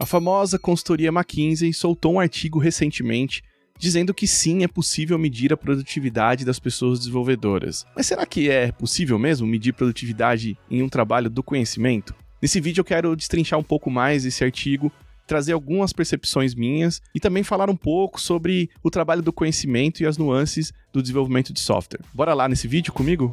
A famosa consultoria McKinsey soltou um artigo recentemente dizendo que sim, é possível medir a produtividade das pessoas desenvolvedoras. Mas será que é possível mesmo medir produtividade em um trabalho do conhecimento? Nesse vídeo eu quero destrinchar um pouco mais esse artigo, trazer algumas percepções minhas e também falar um pouco sobre o trabalho do conhecimento e as nuances do desenvolvimento de software. Bora lá nesse vídeo comigo?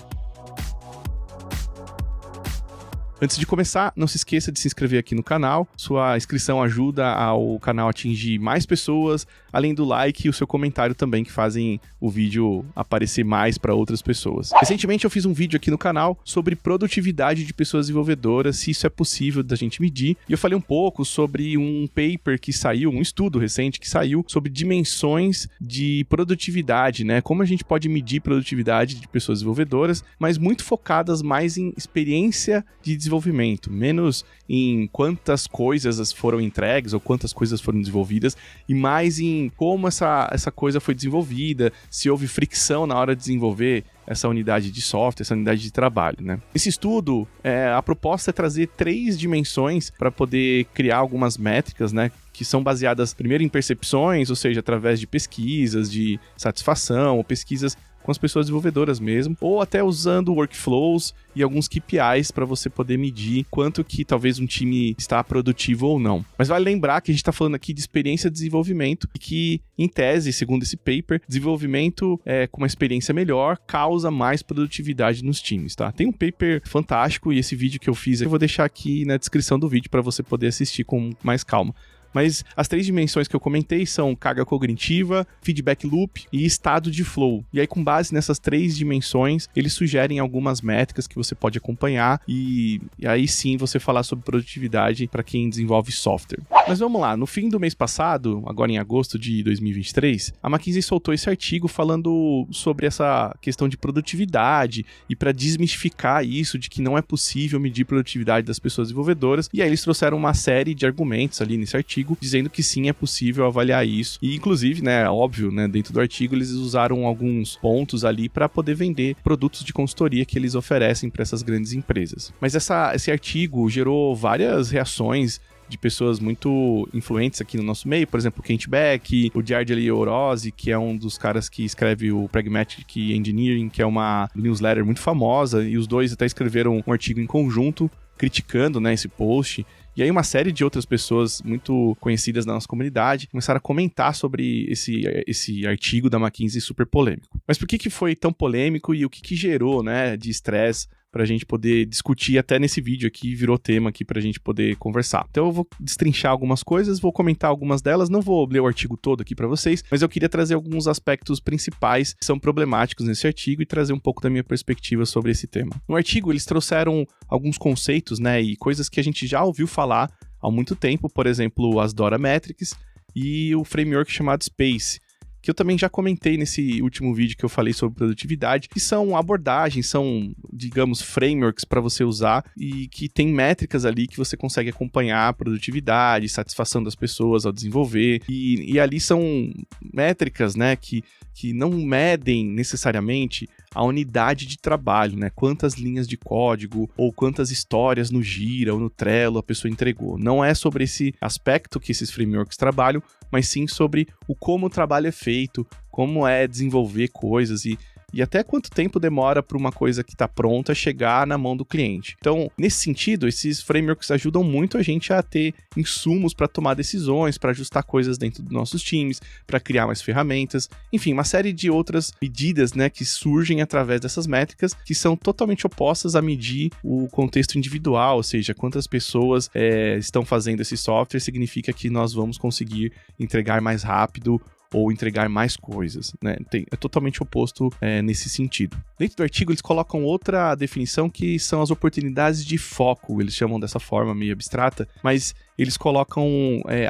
Antes de começar, não se esqueça de se inscrever aqui no canal. Sua inscrição ajuda ao canal a atingir mais pessoas, além do like e o seu comentário também, que fazem o vídeo aparecer mais para outras pessoas. Recentemente eu fiz um vídeo aqui no canal sobre produtividade de pessoas desenvolvedoras, se isso é possível da gente medir. E eu falei um pouco sobre um paper que saiu, um estudo recente que saiu, sobre dimensões de produtividade, né? Como a gente pode medir produtividade de pessoas desenvolvedoras, mas muito focadas mais em experiência de desenvolvimento, menos em quantas coisas foram entregues ou quantas coisas foram desenvolvidas, e mais em como essa coisa foi desenvolvida, se houve fricção na hora de desenvolver essa unidade de software, essa unidade de trabalho, né? Esse estudo, a proposta é trazer 3 dimensões para poder criar algumas métricas, né? Que são baseadas primeiro em percepções, ou seja, através de pesquisas de satisfação ou pesquisas com as pessoas desenvolvedoras mesmo, ou até usando workflows e alguns KPIs para você poder medir quanto que talvez um time está produtivo ou não. Mas vale lembrar que a gente está falando aqui de experiência de desenvolvimento e que, em tese, segundo esse paper, desenvolvimento com uma experiência melhor causa mais produtividade nos times, tá? Tem um paper fantástico e esse vídeo que eu fiz eu vou deixar aqui na descrição do vídeo para você poder assistir com mais calma. Mas as 3 dimensões que eu comentei são carga cognitiva, feedback loop e estado de flow. E aí, com base nessas 3 dimensões, eles sugerem algumas métricas que você pode acompanhar e aí sim você falar sobre produtividade para quem desenvolve software. Mas vamos lá, no fim do mês passado, agora em agosto de 2023, a McKinsey soltou esse artigo falando sobre essa questão de produtividade e para desmistificar isso de que não é possível medir produtividade das pessoas desenvolvedoras. E aí eles trouxeram uma série de argumentos ali nesse artigo dizendo que sim, é possível avaliar isso. E inclusive, né, óbvio, né, dentro do artigo eles usaram alguns pontos ali para poder vender produtos de consultoria que eles oferecem para essas grandes empresas. Mas esse artigo gerou várias reações de pessoas muito influentes aqui no nosso meio, por exemplo, o Kent Beck, o Giardeli Orosi, que é um dos caras que escreve o Pragmatic Engineering, que é uma newsletter muito famosa, e os dois até escreveram um artigo em conjunto criticando, né, esse post. E aí uma série de outras pessoas muito conhecidas na nossa comunidade começaram a comentar sobre esse artigo da McKinsey super polêmico. Mas por que foi tão polêmico e o que gerou, né, de estresse pra gente poder discutir até nesse vídeo aqui, virou tema aqui pra gente poder conversar. Então eu vou destrinchar algumas coisas, vou comentar algumas delas, não vou ler o artigo todo aqui pra vocês, mas eu queria trazer alguns aspectos principais que são problemáticos nesse artigo e trazer um pouco da minha perspectiva sobre esse tema. No artigo eles trouxeram alguns conceitos, né, e coisas que a gente já ouviu falar há muito tempo, por exemplo, as DORA Metrics e o framework chamado SPACE, que eu também já comentei nesse último vídeo que eu falei sobre produtividade, que são abordagens, são, digamos, frameworks para você usar e que tem métricas ali que você consegue acompanhar a produtividade, satisfação das pessoas ao desenvolver, e ali são métricas, né, que não medem necessariamente a unidade de trabalho, né? Quantas linhas de código ou quantas histórias no Gira ou no Trello a pessoa entregou. Não é sobre esse aspecto que esses frameworks trabalham, mas sim sobre o como o trabalho é feito, como é desenvolver coisas e até quanto tempo demora para uma coisa que está pronta chegar na mão do cliente. Então, nesse sentido, esses frameworks ajudam muito a gente a ter insumos para tomar decisões, para ajustar coisas dentro dos nossos times, para criar mais ferramentas, enfim, uma série de outras medidas, né, que surgem através dessas métricas que são totalmente opostas a medir o contexto individual, ou seja, quantas pessoas estão fazendo esse software significa que nós vamos conseguir entregar mais rápido ou entregar mais coisas, né? É totalmente oposto nesse sentido. Dentro do artigo, eles colocam outra definição que são as oportunidades de foco, eles chamam dessa forma meio abstrata, mas eles colocam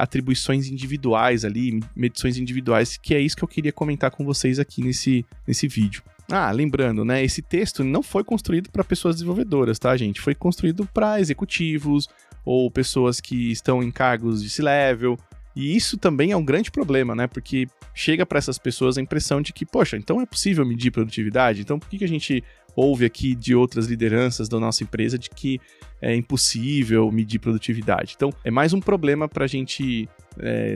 atribuições individuais ali, medições individuais, que é isso que eu queria comentar com vocês aqui nesse vídeo. Ah, lembrando, né, esse texto não foi construído para pessoas desenvolvedoras, tá, gente? Foi construído para executivos ou pessoas que estão em cargos de C-level. E isso também é um grande problema, né? Porque chega para essas pessoas a impressão de que, poxa, então é possível medir produtividade? Então por que a gente ouve aqui de outras lideranças da nossa empresa de que é impossível medir produtividade. Então, é mais um problema para a gente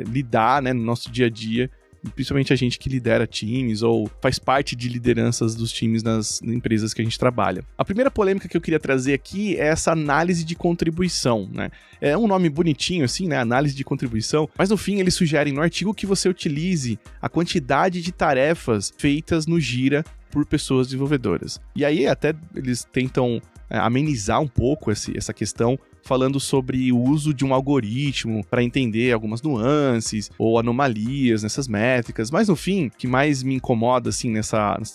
lidar, né, no nosso dia a dia, principalmente a gente que lidera times ou faz parte de lideranças dos times nas empresas que a gente trabalha. A primeira polêmica que eu queria trazer aqui é essa análise de contribuição, né? É um nome bonitinho assim, né? Análise de contribuição, mas no fim eles sugerem no artigo que você utilize a quantidade de tarefas feitas no Jira por pessoas desenvolvedoras. E aí até eles tentam amenizar um pouco essa questão, falando sobre o uso de um algoritmo para entender algumas nuances ou anomalias nessas métricas. Mas no fim, o que mais me incomoda assim,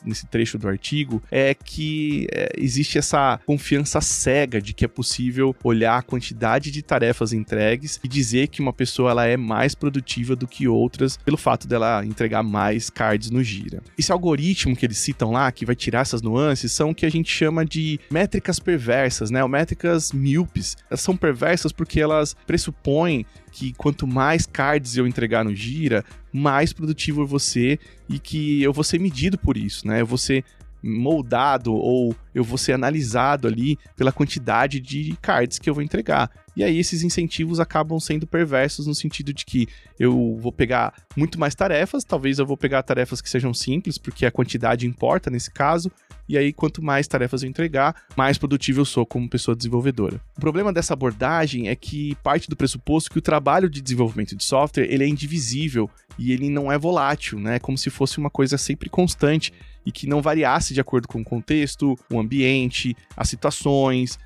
nesse trecho do artigo é que existe essa confiança cega de que é possível olhar a quantidade de tarefas entregues e dizer que uma pessoa ela é mais produtiva do que outras pelo fato dela entregar mais cards no Jira. Esse algoritmo que eles citam lá, que vai tirar essas nuances, são o que a gente chama de métricas perversas, né? Ou métricas míopes. Elas são perversas porque elas pressupõem que quanto mais cards eu entregar no Jira, mais produtivo eu vou ser e que eu vou ser medido por isso, né? Eu vou ser moldado ou eu vou ser analisado ali pela quantidade de cards que eu vou entregar. E aí esses incentivos acabam sendo perversos no sentido de que eu vou pegar muito mais tarefas, talvez eu vou pegar tarefas que sejam simples, porque a quantidade importa nesse caso, e aí quanto mais tarefas eu entregar, mais produtivo eu sou como pessoa desenvolvedora. O problema dessa abordagem é que parte do pressuposto que o trabalho de desenvolvimento de software ele é indivisível e ele não é volátil, né? Como se fosse uma coisa sempre constante e que não variasse de acordo com o contexto, o ambiente, as situações,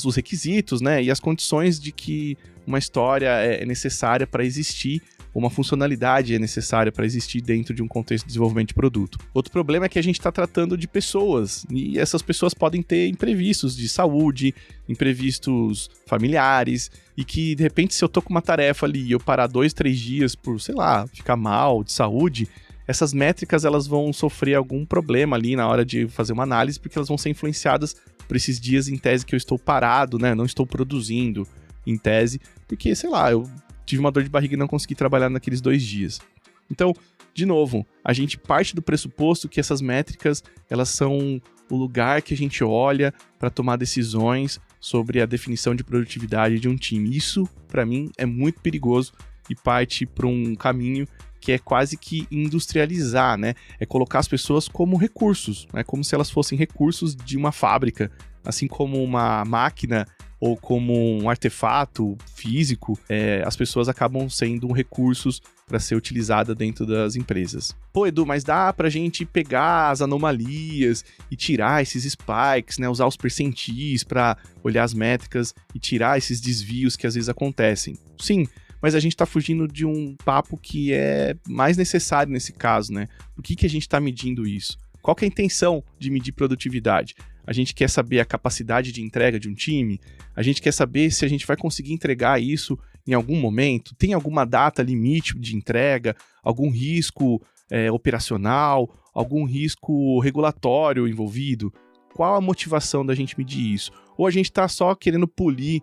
os requisitos, né? E as condições de que uma história é necessária para existir, uma funcionalidade é necessária para existir dentro de um contexto de desenvolvimento de produto. Outro problema é que a gente está tratando de pessoas, e essas pessoas podem ter imprevistos de saúde, imprevistos familiares, e que, de repente, se eu tô com uma tarefa ali e eu parar 2-3 dias por, sei lá, ficar mal de saúde, essas métricas elas vão sofrer algum problema ali na hora de fazer uma análise, porque elas vão ser influenciadas por esses dias em tese que eu estou parado, né? Não estou produzindo em tese, porque, sei lá, eu tive uma dor de barriga e não consegui trabalhar naqueles 2 dias. Então, de novo, a gente parte do pressuposto que essas métricas, elas são o lugar que a gente olha para tomar decisões sobre a definição de produtividade de um time. Isso, para mim, é muito perigoso e parte para um caminho que é quase que industrializar, né? É colocar as pessoas como recursos, né? Como se elas fossem recursos de uma fábrica, assim como uma máquina ou como um artefato físico, as pessoas acabam sendo recursos para ser utilizada dentro das empresas. Pô, Edu, mas dá pra gente pegar as anomalias e tirar esses spikes, né? Usar os percentis para olhar as métricas e tirar esses desvios que às vezes acontecem. Sim, mas a gente está fugindo de um papo que é mais necessário nesse caso, né? Por que a gente está medindo isso? Qual que é a intenção de medir produtividade? A gente quer saber a capacidade de entrega de um time? A gente quer saber se a gente vai conseguir entregar isso em algum momento? Tem alguma data limite de entrega? Algum risco operacional? Algum risco regulatório envolvido? Qual a motivação da gente medir isso? Ou a gente está só querendo polir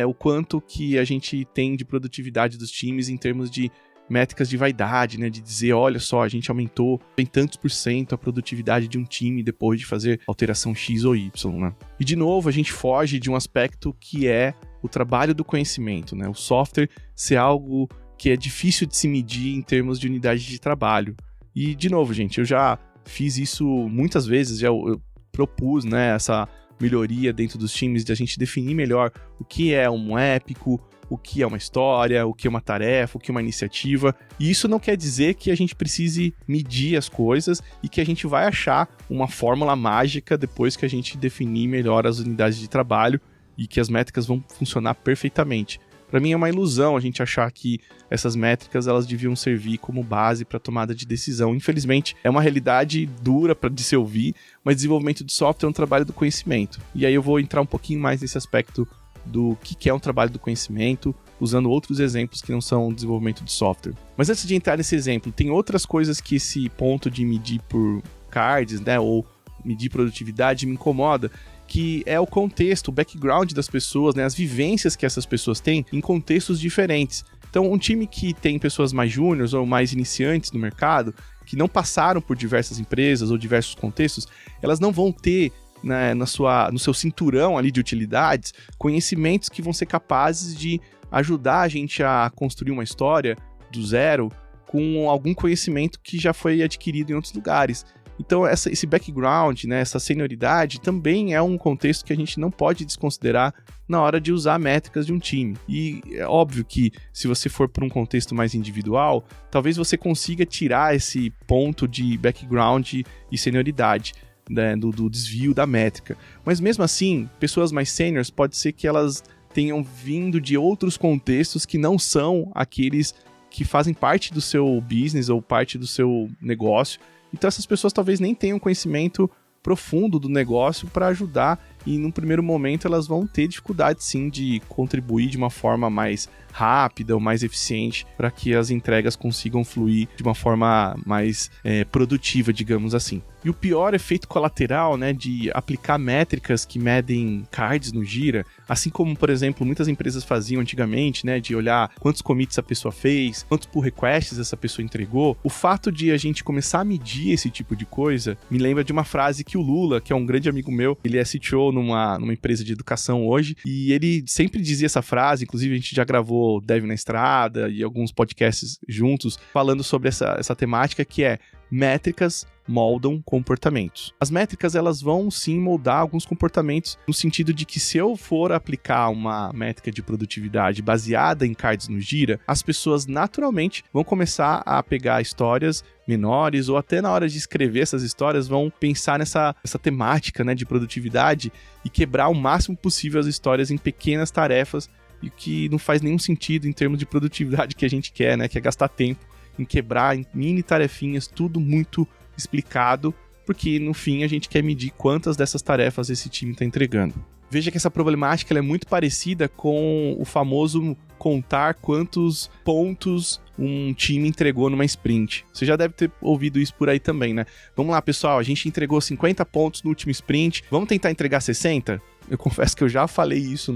o quanto que a gente tem de produtividade dos times em termos de métricas de vaidade, né? De dizer, olha só, a gente aumentou em tantos % a produtividade de um time depois de fazer alteração X ou Y, né? E de novo, a gente foge de um aspecto que é o trabalho do conhecimento, né? O software ser algo que é difícil de se medir em termos de unidade de trabalho. E, de novo, gente, eu já fiz isso muitas vezes, eu propus, né, essa melhoria dentro dos times de a gente definir melhor o que é um épico, o que é uma história, o que é uma tarefa, o que é uma iniciativa. E isso não quer dizer que a gente precise medir as coisas e que a gente vai achar uma fórmula mágica depois que a gente definir melhor as unidades de trabalho e que as métricas vão funcionar perfeitamente. Para mim é uma ilusão a gente achar que essas métricas elas deviam servir como base para tomada de decisão. Infelizmente, é uma realidade dura de se ouvir, mas desenvolvimento de software é um trabalho do conhecimento. E aí eu vou entrar um pouquinho mais nesse aspecto do que é um trabalho do conhecimento, usando outros exemplos que não são desenvolvimento de software. Mas antes de entrar nesse exemplo, tem outras coisas que esse ponto de medir por cards, né, ou medir produtividade me incomoda, que é o contexto, o background das pessoas, né, as vivências que essas pessoas têm em contextos diferentes. Então, um time que tem pessoas mais júniores ou mais iniciantes no mercado, que não passaram por diversas empresas ou diversos contextos, elas não vão ter né, no seu cinturão ali de utilidades, conhecimentos que vão ser capazes de ajudar a gente a construir uma história do zero com algum conhecimento que já foi adquirido em outros lugares. Então, esse background, né, essa senioridade, também é um contexto que a gente não pode desconsiderar na hora de usar métricas de um time. E é óbvio que, se você for para um contexto mais individual, talvez você consiga tirar esse ponto de background e senioridade, né, do desvio da métrica. Mas mesmo assim, pessoas mais seniors, pode ser que elas tenham vindo de outros contextos que não são aqueles que fazem parte do seu business ou parte do seu negócio. Então essas pessoas talvez nem tenham conhecimento profundo do negócio para ajudar, e num primeiro momento elas vão ter dificuldade sim de contribuir de uma forma mais rápida ou mais eficiente para que as entregas consigam fluir de uma forma mais produtiva, digamos assim. E o pior efeito colateral, né, de aplicar métricas que medem cards no Jira, assim como, por exemplo, muitas empresas faziam antigamente, né, de olhar quantos commits a pessoa fez, quantos pull requests essa pessoa entregou, o fato de a gente começar a medir esse tipo de coisa me lembra de uma frase que o Lula, que é um grande amigo meu, ele é CTO numa empresa de educação hoje, e ele sempre dizia essa frase, inclusive a gente já gravou Dev na Estrada e alguns podcasts juntos falando sobre essa temática, que é: métricas moldam comportamentos. As métricas, elas vão sim moldar alguns comportamentos, no sentido de que, se eu for aplicar uma métrica de produtividade baseada em cards no Jira, as pessoas naturalmente vão começar a pegar histórias menores, ou até na hora de escrever essas histórias vão pensar nessa temática, né, de produtividade, e quebrar o máximo possível as histórias em pequenas tarefas, e que não faz nenhum sentido em termos de produtividade que a gente quer, né, que é gastar tempo em quebrar em mini tarefinhas, tudo muito explicado, porque no fim a gente quer medir quantas dessas tarefas esse time está entregando. Veja que essa problemática ela é muito parecida com o famoso contar quantos pontos um time entregou numa sprint. Você já deve ter ouvido isso por aí também, né? Vamos lá, pessoal, a gente entregou 50 pontos no último sprint, vamos tentar entregar 60? Eu confesso que eu já falei isso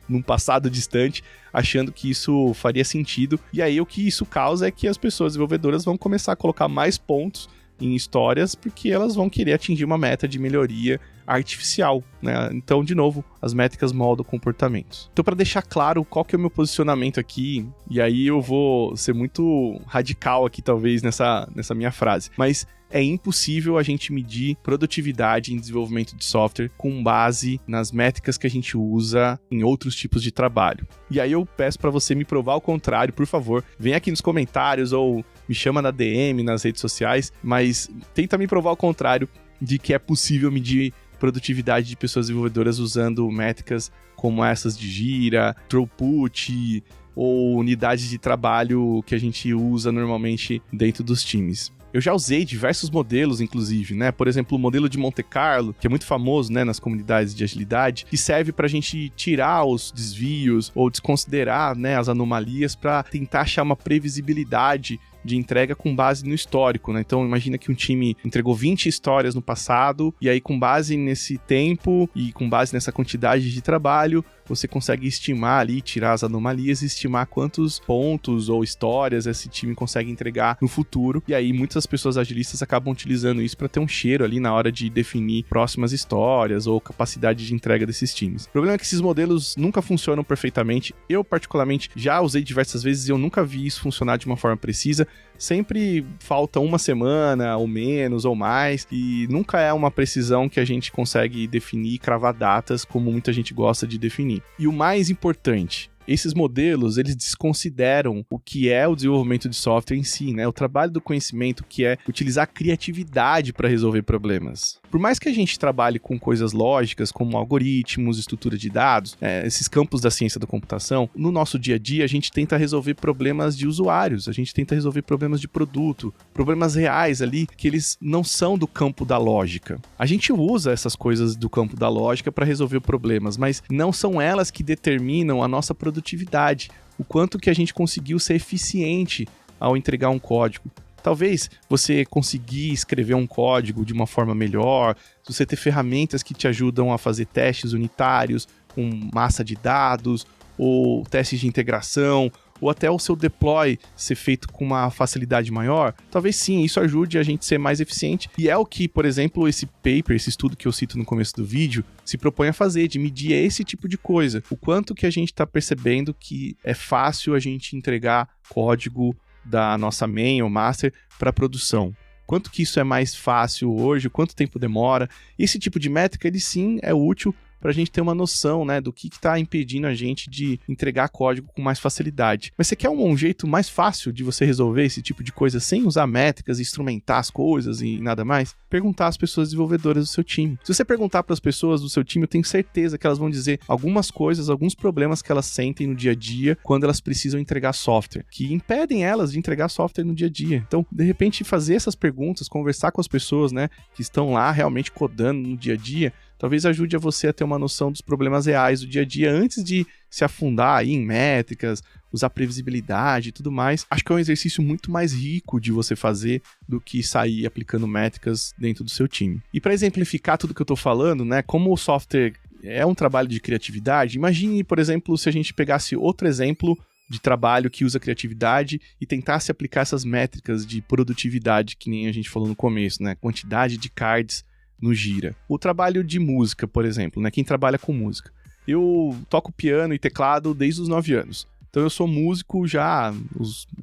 num passado distante, achando que isso faria sentido, e aí o que isso causa é que as pessoas desenvolvedoras vão começar a colocar mais pontos em histórias, porque elas vão querer atingir uma meta de melhoria artificial, né? Então, de novo, as métricas moldam comportamentos. Então, para deixar claro qual que é o meu posicionamento aqui, e aí eu vou ser muito radical aqui, talvez, nessa minha frase, mas é impossível a gente medir produtividade em desenvolvimento de software com base nas métricas que a gente usa em outros tipos de trabalho. E aí eu peço para você me provar o contrário, por favor. Vem aqui nos comentários ou me chama na DM, nas redes sociais, mas tenta me provar o contrário de que é possível medir produtividade de pessoas desenvolvedoras usando métricas como essas de Jira, throughput ou unidades de trabalho que a gente usa normalmente dentro dos times. Eu já usei diversos modelos, inclusive, né? Por exemplo, o modelo de Monte Carlo, que é muito famoso, né, nas comunidades de agilidade, que serve para a gente tirar os desvios ou desconsiderar, né, as anomalias para tentar achar uma previsibilidade de entrega com base no histórico, né? Então, imagina que um time entregou 20 histórias no passado, e aí, com base nesse tempo e com base nessa quantidade de trabalho, você consegue estimar ali, tirar as anomalias e estimar quantos pontos ou histórias esse time consegue entregar no futuro. E aí, muitas pessoas agilistas acabam utilizando isso para ter um cheiro ali na hora de definir próximas histórias ou capacidade de entrega desses times. O problema é que esses modelos nunca funcionam perfeitamente. Eu, particularmente, já usei diversas vezes e eu nunca vi isso funcionar de uma forma precisa. Sempre falta uma semana, ou menos, ou mais, e nunca é uma precisão que a gente consegue definir e cravar datas como muita gente gosta de definir. E o mais importante, esses modelos, eles desconsideram o que é o desenvolvimento de software em si, né? O trabalho do conhecimento, que é utilizar a criatividade para resolver problemas. Por mais que a gente trabalhe com coisas lógicas, como algoritmos, estrutura de dados, esses campos da ciência da computação, no nosso dia a dia a gente tenta resolver problemas de usuários, a gente tenta resolver problemas de produto, problemas reais ali, que eles não são do campo da lógica. A gente usa essas coisas do campo da lógica para resolver problemas, mas não são elas que determinam a nossa produtividade, o quanto que a gente conseguiu ser eficiente ao entregar um código. Talvez você conseguir escrever um código de uma forma melhor, se você ter ferramentas que te ajudam a fazer testes unitários com massa de dados, ou testes de integração, ou até o seu deploy ser feito com uma facilidade maior, talvez sim, isso ajude a gente a ser mais eficiente. E é o que, por exemplo, esse paper, esse estudo que eu cito no começo do vídeo, se propõe a fazer, de medir esse tipo de coisa. O quanto que a gente está percebendo que é fácil a gente entregar código da nossa main ou master para produção. Quanto que isso é mais fácil hoje, quanto tempo demora. Esse tipo de métrica, ele sim é útil para a gente ter uma noção, né, do que está impedindo a gente de entregar código com mais facilidade. Mas você quer um jeito mais fácil de você resolver esse tipo de coisa sem usar métricas, instrumentar as coisas e nada mais? Perguntar às pessoas desenvolvedoras do seu time. Se você perguntar para as pessoas do seu time, eu tenho certeza que elas vão dizer algumas coisas, alguns problemas que elas sentem no dia a dia quando elas precisam entregar software, que impedem elas de entregar software no dia a dia. Então, de repente, fazer essas perguntas, conversar com as pessoas, né, que estão lá realmente codando no dia a dia, talvez ajude a você a ter uma noção dos problemas reais do dia a dia antes de se afundar aí em métricas, usar previsibilidade e tudo mais. Acho que é um exercício muito mais rico de você fazer do que sair aplicando métricas dentro do seu time. E para exemplificar tudo que eu estou falando, né, como o software é um trabalho de criatividade, imagine, por exemplo, se a gente pegasse outro exemplo de trabalho que usa criatividade e tentasse aplicar essas métricas de produtividade que nem a gente falou no começo, né, quantidade de cards no Gira. O trabalho de música, por exemplo, né? Quem trabalha com música. Eu toco piano e teclado desde os 9 anos. Então eu sou músico já,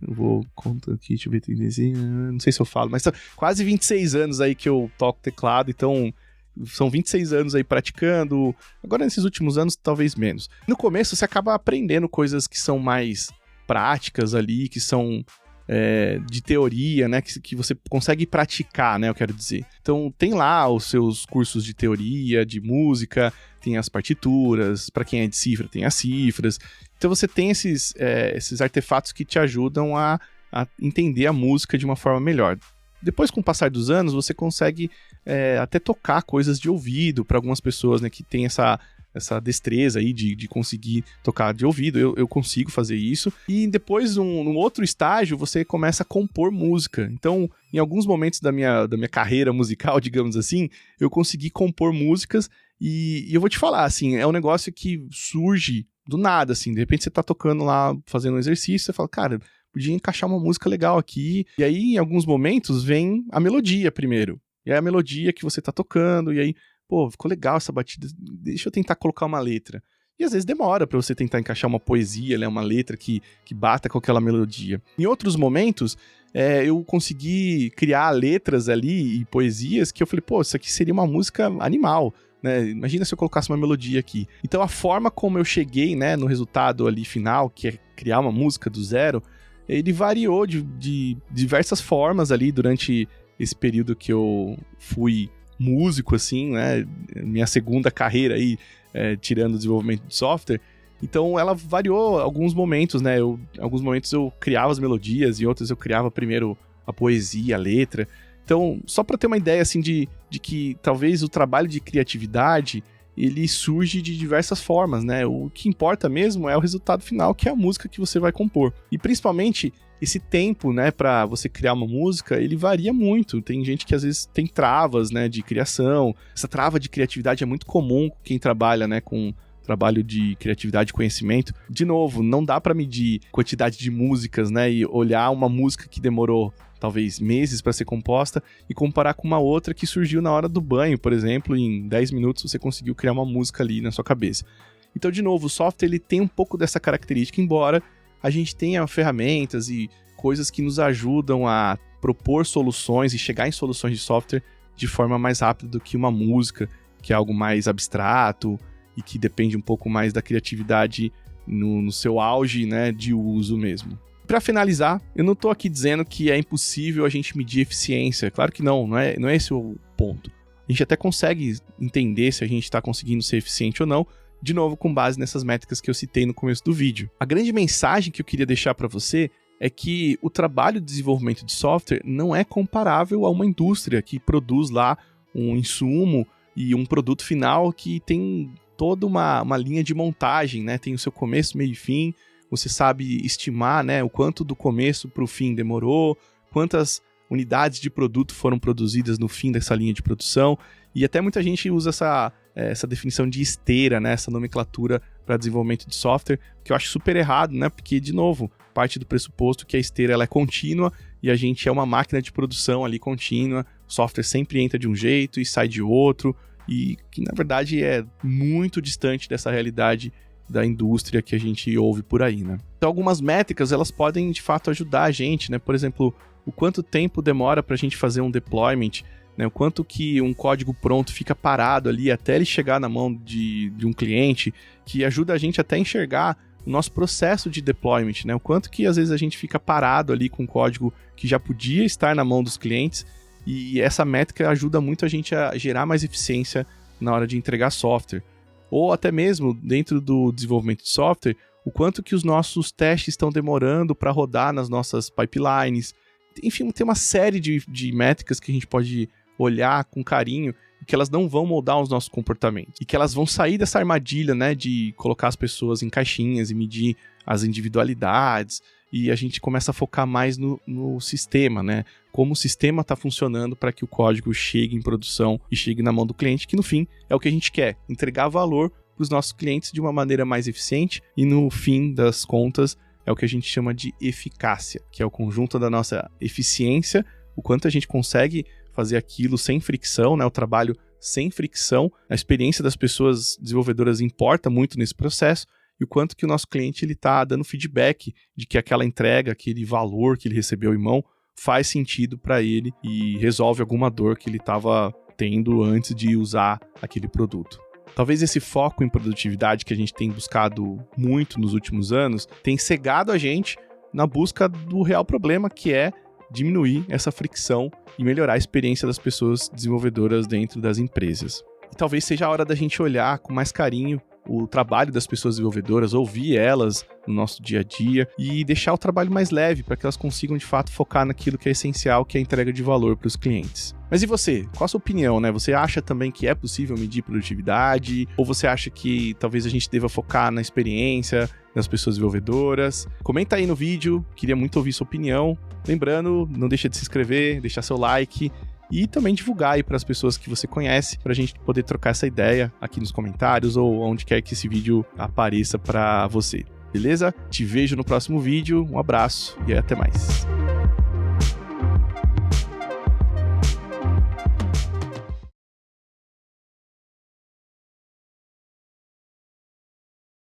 eu vou contar aqui, deixa eu ver, não sei se eu falo, mas quase 26 anos aí que eu toco teclado, então são 26 anos aí praticando, agora nesses últimos anos talvez menos. No começo você acaba aprendendo coisas que são mais práticas ali, que são de teoria, né, que você consegue praticar, né, eu quero dizer. Então tem lá os seus cursos de teoria, de música, tem as partituras, para quem é de cifra tem as cifras. Então você tem esses artefatos que te ajudam a entender a música de uma forma melhor. Depois, com o passar dos anos, você consegue até tocar coisas de ouvido para algumas pessoas, né, que tem essa destreza aí de conseguir tocar de ouvido. Eu consigo fazer isso. E depois, num outro estágio, você começa a compor música. Então, em alguns momentos da minha carreira musical, digamos assim, eu consegui compor músicas e eu vou te falar, assim, é um negócio que surge do nada, assim. De repente, você tá tocando lá, fazendo um exercício, você fala, cara, podia encaixar uma música legal aqui. E aí, em alguns momentos, vem a melodia primeiro. E é a melodia que você tá tocando, e aí pô, ficou legal essa batida, deixa eu tentar colocar uma letra. E às vezes demora pra você tentar encaixar uma poesia, né, uma letra que bata com aquela melodia. Em outros momentos, eu consegui criar letras ali e poesias que eu falei, pô, isso aqui seria uma música animal, né? Imagina se eu colocasse uma melodia aqui. Então a forma como eu cheguei, né, no resultado ali final, que é criar uma música do zero, ele variou de diversas formas ali durante esse período que eu fui músico, assim, né, minha segunda carreira aí, tirando o desenvolvimento de software. Então ela variou alguns momentos, né, alguns momentos eu criava as melodias, e outros eu criava primeiro a poesia, a letra. Então, só para ter uma ideia, assim, de que talvez o trabalho de criatividade, ele surge de diversas formas, né, o que importa mesmo é o resultado final, que é a música que você vai compor. E principalmente esse tempo, né, para você criar uma música, ele varia muito. Tem gente que às vezes tem travas, né, de criação. Essa trava de criatividade é muito comum com quem trabalha, né, com trabalho de criatividade e conhecimento. De novo, não dá para medir quantidade de músicas, né, e olhar uma música que demorou talvez meses para ser composta e comparar com uma outra que surgiu na hora do banho, por exemplo, em 10 minutos você conseguiu criar uma música ali na sua cabeça. Então, de novo, o software ele tem um pouco dessa característica, embora a gente tenha ferramentas e coisas que nos ajudam a propor soluções e chegar em soluções de software de forma mais rápida do que uma música, que é algo mais abstrato e que depende um pouco mais da criatividade no seu auge, né, de uso mesmo. Para finalizar, eu não estou aqui dizendo que é impossível a gente medir eficiência. Claro que não é esse o ponto. A gente até consegue entender se a gente está conseguindo ser eficiente ou não, de novo com base nessas métricas que eu citei no começo do vídeo. A grande mensagem que eu queria deixar para você é que o trabalho de desenvolvimento de software não é comparável a uma indústria que produz lá um insumo e um produto final que tem toda uma linha de montagem, né? Tem o seu começo, meio e fim, você sabe estimar, né, o quanto do começo para o fim demorou, quantas unidades de produto foram produzidas no fim dessa linha de produção, e até muita gente usa essa definição de esteira, né, essa nomenclatura para desenvolvimento de software, que eu acho super errado, né, porque, de novo, parte do pressuposto que a esteira ela é contínua e a gente é uma máquina de produção ali contínua, o software sempre entra de um jeito e sai de outro, e que, na verdade, é muito distante dessa realidade da indústria que a gente ouve por aí, né. Então, algumas métricas, elas podem, de fato, ajudar a gente, né, por exemplo, o quanto tempo demora para a gente fazer um deployment, né, o quanto que um código pronto fica parado ali até ele chegar na mão de um cliente, que ajuda a gente até a enxergar o nosso processo de deployment, né, o quanto que às vezes a gente fica parado ali com um código que já podia estar na mão dos clientes, e essa métrica ajuda muito a gente a gerar mais eficiência na hora de entregar software. Ou até mesmo dentro do desenvolvimento de software, o quanto que os nossos testes estão demorando para rodar nas nossas pipelines. Enfim, tem uma série de métricas que a gente pode olhar com carinho e que elas não vão moldar os nossos comportamentos. E que elas vão sair dessa armadilha, né, de colocar as pessoas em caixinhas e medir as individualidades. E a gente começa a focar mais no sistema, né? Como o sistema está funcionando para que o código chegue em produção e chegue na mão do cliente, que no fim é o que a gente quer, entregar valor para os nossos clientes de uma maneira mais eficiente e no fim das contas é o que a gente chama de eficácia, que é o conjunto da nossa eficiência, o quanto a gente consegue fazer aquilo sem fricção, né? O trabalho sem fricção, a experiência das pessoas desenvolvedoras importa muito nesse processo, e o quanto que o nosso cliente está dando feedback de que aquela entrega, aquele valor que ele recebeu em mão, faz sentido para ele e resolve alguma dor que ele estava tendo antes de usar aquele produto. Talvez esse foco em produtividade que a gente tem buscado muito nos últimos anos tenha cegado a gente na busca do real problema, que é diminuir essa fricção e melhorar a experiência das pessoas desenvolvedoras dentro das empresas. E talvez seja a hora da gente olhar com mais carinho o trabalho das pessoas desenvolvedoras, ouvir elas no nosso dia a dia e deixar o trabalho mais leve para que elas consigam de fato focar naquilo que é essencial, que é a entrega de valor para os clientes. Mas e você? Qual a sua opinião, né? Você acha também que é possível medir produtividade? Ou você acha que talvez a gente deva focar na experiência das pessoas desenvolvedoras? Comenta aí no vídeo, queria muito ouvir sua opinião. Lembrando, não deixa de se inscrever, deixar seu like e também divulgar aí para as pessoas que você conhece, para a gente poder trocar essa ideia aqui nos comentários ou onde quer que esse vídeo apareça para você. Beleza? Te vejo no próximo vídeo, um abraço e até mais.